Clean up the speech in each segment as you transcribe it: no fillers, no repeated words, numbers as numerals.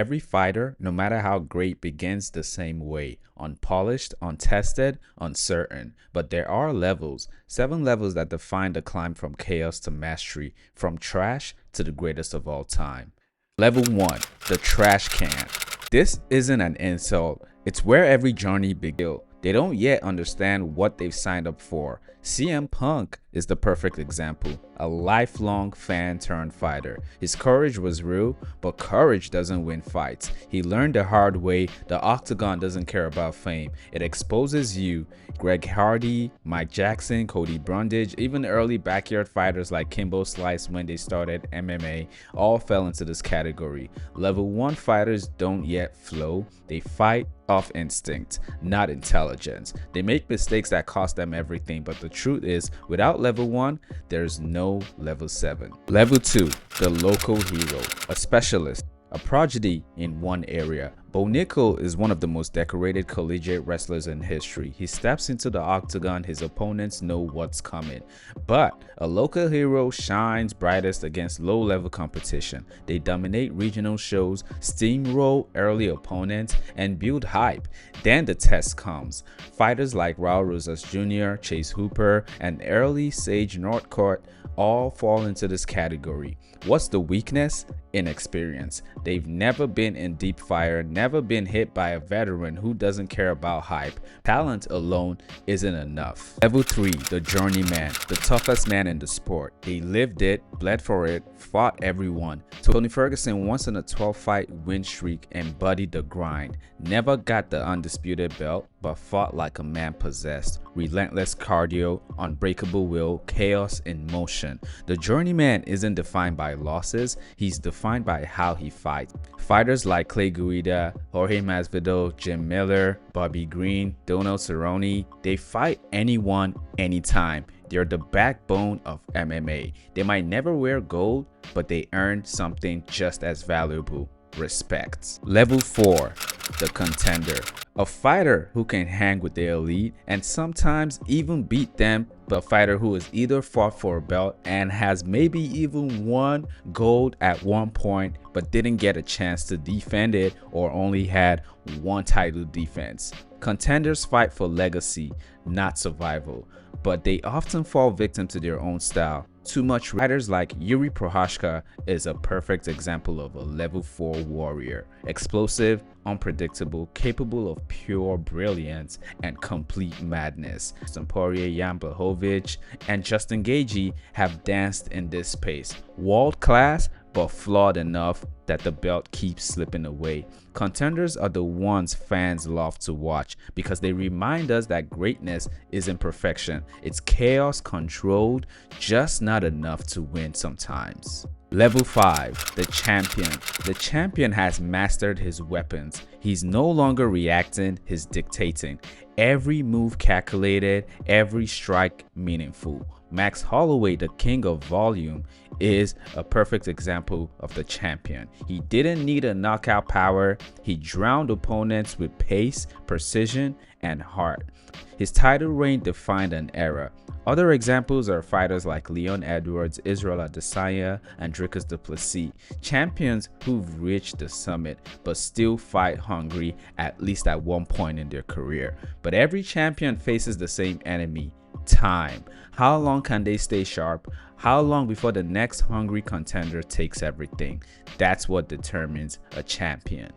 Every fighter, no matter how great, begins the same way: unpolished, untested, uncertain. But there are levels, 7 levels that define the climb from chaos to mastery, from trash to the greatest of all time. Level 1: the trash can. This isn't an insult, it's where every journey begins. They don't yet understand what they've signed up for. CM Punk is the perfect example, a lifelong fan turned fighter. His courage was real, but courage doesn't win fights. He learned the hard way: the octagon doesn't care about fame, it exposes you. Greg Hardy, Mike Jackson, Cody Brundage, even early backyard fighters like Kimbo Slice when they started MMA all fell into this category. Level 1 fighters don't yet flow, they fight off instinct, not intelligence. They make mistakes that cost them everything, but the truth is, without level 1, there's no level 7. Level 2: the local hero, a specialist, a prodigy in one area. Bo Nickel is one of the most decorated collegiate wrestlers in history. He steps into the octagon, his opponents know what's coming. But a local hero shines brightest against low-level competition. They dominate regional shows, steamroll early opponents, and build hype. Then the test comes. Fighters like Raul Rosas Jr., Chase Hooper, and early Sage Northcourt all fall into this category. What's the weakness? Inexperience. They've never been in deep fire, never been hit by a veteran who doesn't care about hype. Talent alone isn't enough. Level 3: the journeyman, the toughest man in the sport. They lived it, bled for it, fought everyone. Tony Ferguson, once in a 12-fight win streak, embodied the grind. Never got the undisputed belt, but fought like a man possessed. Relentless cardio, unbreakable will, chaos in motion. The journeyman isn't defined by losses, he's defined by how he fights. Fighters like Clay Guida, Jorge Masvidal, Jim Miller, Bobby Green, Donald Cerrone, they fight anyone, anytime. They're the backbone of MMA. They might never wear gold, but they earn something just as valuable: respect. Level 4: the contender, a fighter who can hang with the elite and sometimes even beat them, but a fighter who has either fought for a belt and has maybe even won gold at one point but didn't get a chance to defend it, or only had one title defense. Contenders fight for legacy, not survival, but they often fall victim to their own style. Too much. Fighters like Yuri Prohashka is a perfect example of a level 4 warrior. Explosive, unpredictable, capable of pure brilliance and complete madness. Poirier, Jan Blachowicz, and Justin Gaethje have danced in this space. World class, but flawed enough that the belt keeps slipping away. Contenders are the ones fans love to watch because they remind us that greatness isn't perfection. It's chaos controlled, just not enough to win sometimes. Level 5: the champion. The champion has mastered his weapons. He's no longer reacting, he's dictating. Every move calculated, every strike meaningful. Max Holloway, the king of volume, is a perfect example of the champion. He didn't need a knockout power. He drowned opponents with pace, precision, and heart. His title reign defined an era. Other examples are fighters like Leon Edwards, Israel Adesanya, and Dricus du Plessis, champions who've reached the summit but still fight hungry, at least at one point in their career. But every champion faces the same enemy: time. How long can they stay sharp? How long before the next hungry contender takes everything? That's what determines a champion.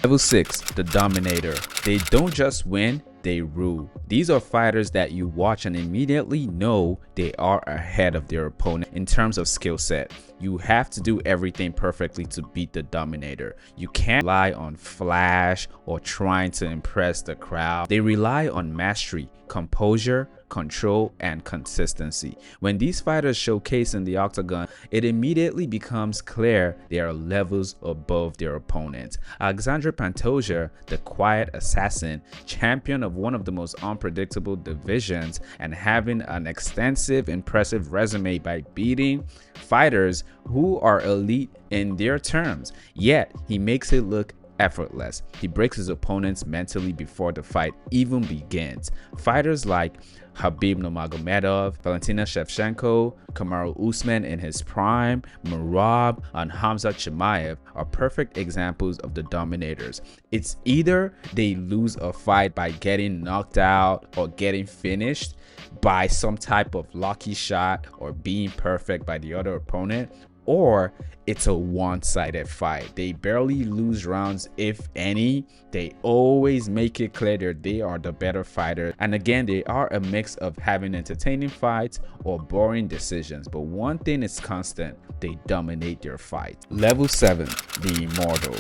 Level 6: the dominator. They don't just win, they rule. These are fighters that you watch and immediately know they are ahead of their opponent in terms of skill set. You have to do everything perfectly to beat the dominator. You can't rely on flash or trying to impress the crowd. They rely on mastery, composure, control, and consistency. When these fighters showcase in the octagon, it immediately becomes clear they are levels above their opponents. Alexandre Pantoja, the quiet assassin, champion of one of the most unpredictable divisions and having an extensive, impressive resume by beating fighters who are elite in their terms, yet he makes it look effortless. He breaks his opponents mentally before the fight even begins. Fighters like Khabib Nurmagomedov, Valentina Shevchenko, Kamaru Usman in his prime, Merab, and Hamza Chimaev are perfect examples of the dominators. It's either they lose a fight by getting knocked out or getting finished by some type of lucky shot or being perfect by the other opponent, or it's a one-sided fight. They barely lose rounds, if any. They always make it clear that they are the better fighter. And again, they are a mix of having entertaining fights or boring decisions. But one thing is constant: they dominate their fight. Level 7, the Immortal.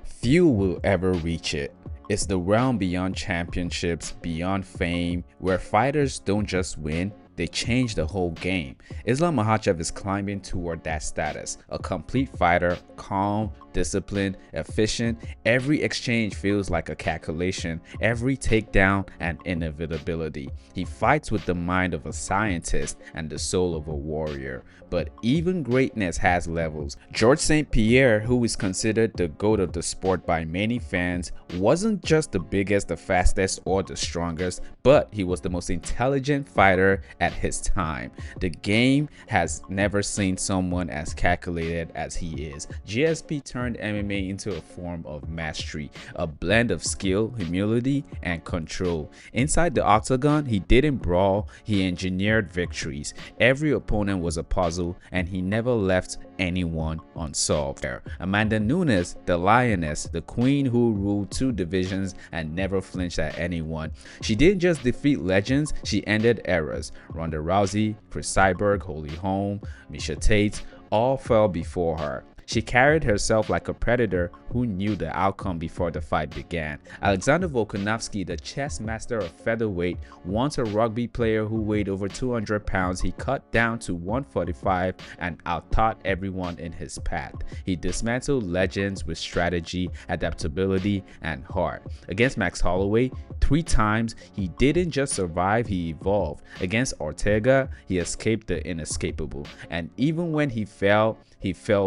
Few will ever reach it. It's the realm beyond championships, beyond fame, where fighters don't just win, they change the whole game. Islam Makhachev is climbing toward that status. A complete fighter, calm, disciplined, efficient. Every exchange feels like a calculation, every takedown an inevitability. He fights with the mind of a scientist and the soul of a warrior. But even greatness has levels. Georges St-Pierre, who is considered the GOAT of the sport by many fans, wasn't just the biggest, the fastest, or the strongest, but he was the most intelligent fighter at his time. The game has never seen someone as calculated as he is. GSP turned MMA into a form of mastery, a blend of skill, humility, and control. Inside the octagon, he didn't brawl, he engineered victories. Every opponent was a puzzle, and he never left anyone unsolved. Amanda Nunes, the lioness, the queen who ruled 2 divisions and never flinched at anyone. She didn't just defeat legends, she ended eras. Ronda Rousey, Chris Cyborg, Holly Holm, Misha Tate all fell before her. She carried herself like a predator who knew the outcome before the fight began. Alexander Volkanovski, the chess master of featherweight, once a rugby player who weighed over 200 pounds, he cut down to 145 and outtaught everyone in his path. He dismantled legends with strategy, adaptability, and heart. Against Max Holloway, 3 times, he didn't just survive, he evolved. Against Ortega, he escaped the inescapable. And even when he fell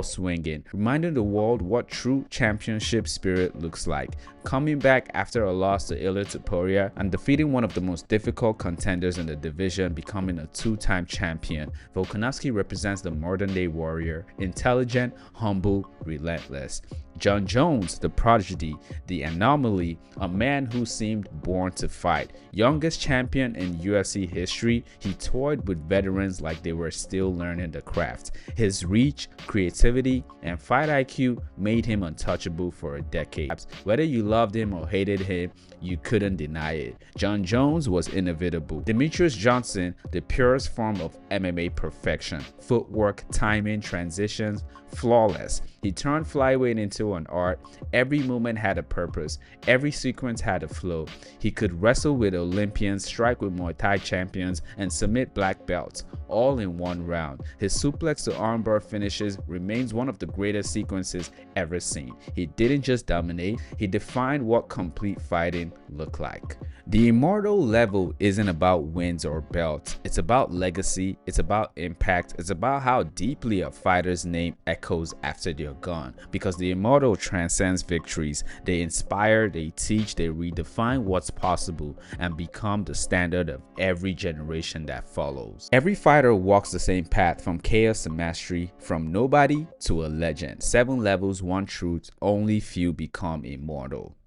swinging, reminding the world what true championship spirit looks like. Coming back after a loss to Ilir Topuria and defeating one of the most difficult contenders in the division, becoming a 2-time champion, Volkanovski represents the modern-day warrior, intelligent, humble, relentless. Jon Jones, the prodigy, the anomaly, a man who seemed born to fight. Youngest champion in UFC history, he toyed with veterans like they were still learning the craft. His reach, creativity, and fight IQ made him untouchable for a decade. Whether you loved him or hated him, you couldn't deny it. Jon Jones was inevitable. Demetrius Johnson, the purest form of MMA perfection. Footwork, timing, transitions, flawless. He turned flyweight into an art. Every movement had a purpose. Every sequence had a flow. He could wrestle with Olympians, strike with Muay Thai champions, and submit black belts, all in one round. His suplex to armbar finishes remains one of the greatest sequences ever seen. He didn't just dominate, he defined what complete fighting looked like. The Immortal level isn't about wins or belts. It's about legacy, it's about impact, it's about how deeply a fighter's name echoes after they're gone. Because the Immortal transcends victories. They inspire, they teach, they redefine what's possible and become the standard of every generation that follows. Every fighter walks the same path, from chaos to mastery, from nobody to a legend. 7 levels, 1 truth, only few become immortal.